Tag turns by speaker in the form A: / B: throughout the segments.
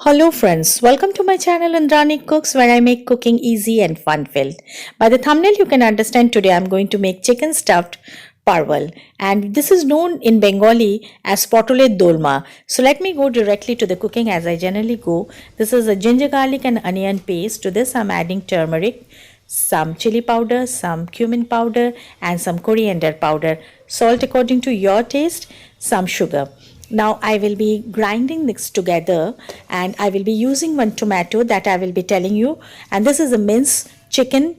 A: Hello friends, welcome to my channel Indrani Cooks where I make cooking easy and fun-filled. By the thumbnail you can understand today I'm going to make chicken stuffed parwal and this is known in Bengali as potole dolma. So let me go directly to the cooking as I generally go. This is a ginger garlic and onion paste. To this I'm adding turmeric, some chili powder, some cumin powder and some coriander powder. Salt according to your taste, some sugar. Now I will be grinding this together and I will be using one tomato that I will be telling you, and this is a minced chicken.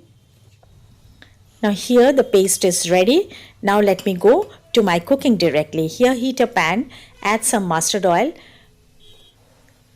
A: Now here the paste is ready. Now let me go to my cooking directly. Here heat a pan, add some mustard oil,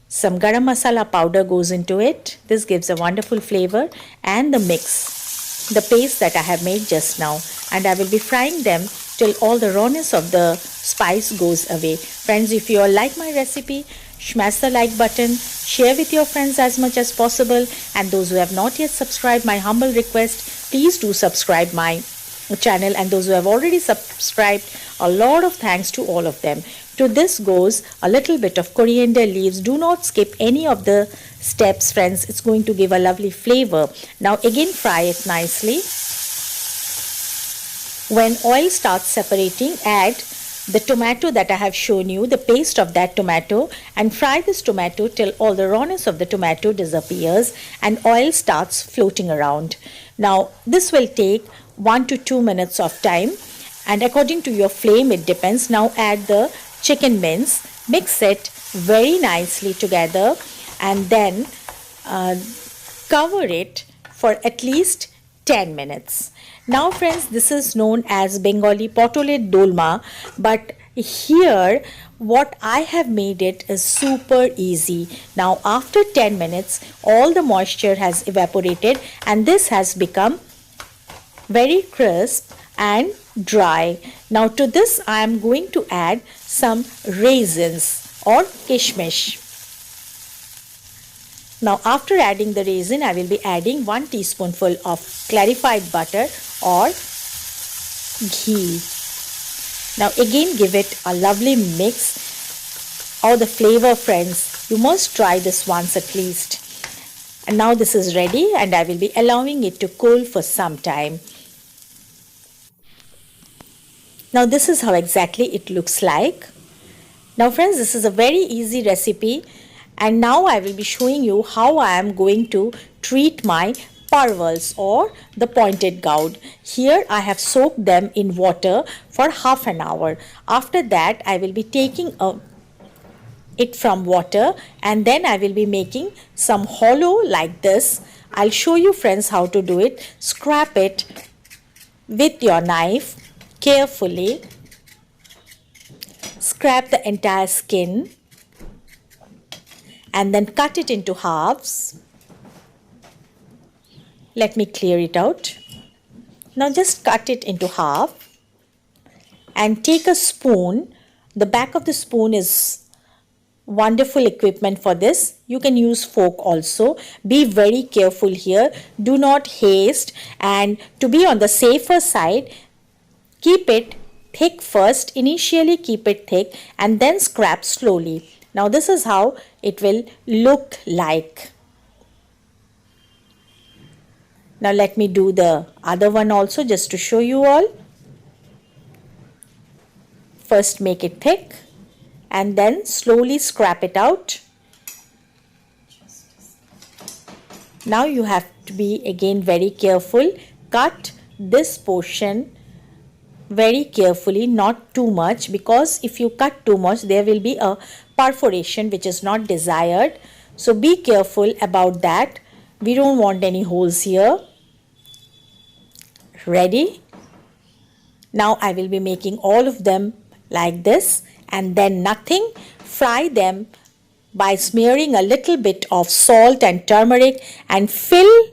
A: some garam masala powder goes into it. This gives a wonderful flavor, and the mix, the paste that I have made just now, and I will be frying them till all the rawness of the spice goes away. Friends, if you all like my recipe, smash the like button, share with your friends as much as possible, and those who have not yet subscribed, my humble request, please do subscribe my channel, and those who have already subscribed, a lot of thanks to all of them. To this goes a little bit of coriander leaves. Do not skip any of the steps, friends. It's going to give a lovely flavor. Now again fry it nicely. When oil starts separating, add the tomato that I have shown you, the paste of that tomato, and fry this tomato till all the rawness of the tomato disappears and oil starts floating around. Now this will take 1 to 2 minutes of time, and according to your flame it depends. Now add the chicken mince, mix it very nicely together, and then cover it for at least 10 minutes. Now friends, this is known as Bengali potole dolma, but here what I have made it is super easy. Now after 10 minutes all the moisture has evaporated and this has become very crisp and dry. Now to this I am going to add some raisins or kishmish. Now after adding the raisin, I will be adding 1 teaspoonful of clarified butter or ghee. Now again give it a lovely mix. Oh, the flavor, friends, you must try this once at least. And now this is ready and I will be allowing it to cool for some time. Now this is how exactly it looks like. Now friends, this is a very easy recipe, and now I will be showing you how I am going to treat my parwals or the pointed gourd. Here I have soaked them in water for half an hour. After that I will be taking it from water, and then I will be making some hollow like this. I'll show you friends how to do it. Scrape it with your knife carefully. Scrape the entire skin and then cut it into halves. Let me clear it out. Now just cut it into half and take a spoon. The back of the spoon is wonderful equipment for this. You can use fork also. Be very careful here. Do not haste, and to be on the safer side, keep it thick first. Initially keep it thick and then scrape slowly. Now this is how it will look like. Now let me do the other one also just to show you all. First make it thick and then slowly scrape it out. Now you have to be again very careful. Cut this portion very carefully, not too much, because if you cut too much there will be a perforation which is not desired. So be careful about that. We don't want any holes here. Ready? Now I will be making all of them like this, and then nothing. Fry them by smearing a little bit of salt and turmeric and fill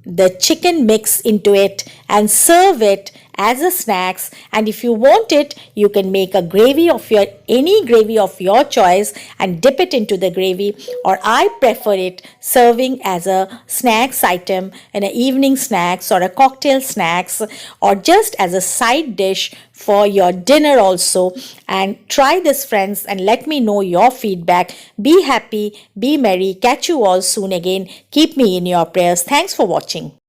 A: the chicken mix into it and serve it as a snacks, and if you want it, you can make a gravy of your any gravy of your choice and dip it into the gravy, or I prefer it serving as a snacks item in an evening snacks or a cocktail snacks, or just as a side dish for your dinner also. And try this, friends, and let me know your feedback. Be happy, be merry. Catch you all soon again. Keep me in your prayers. Thanks for watching.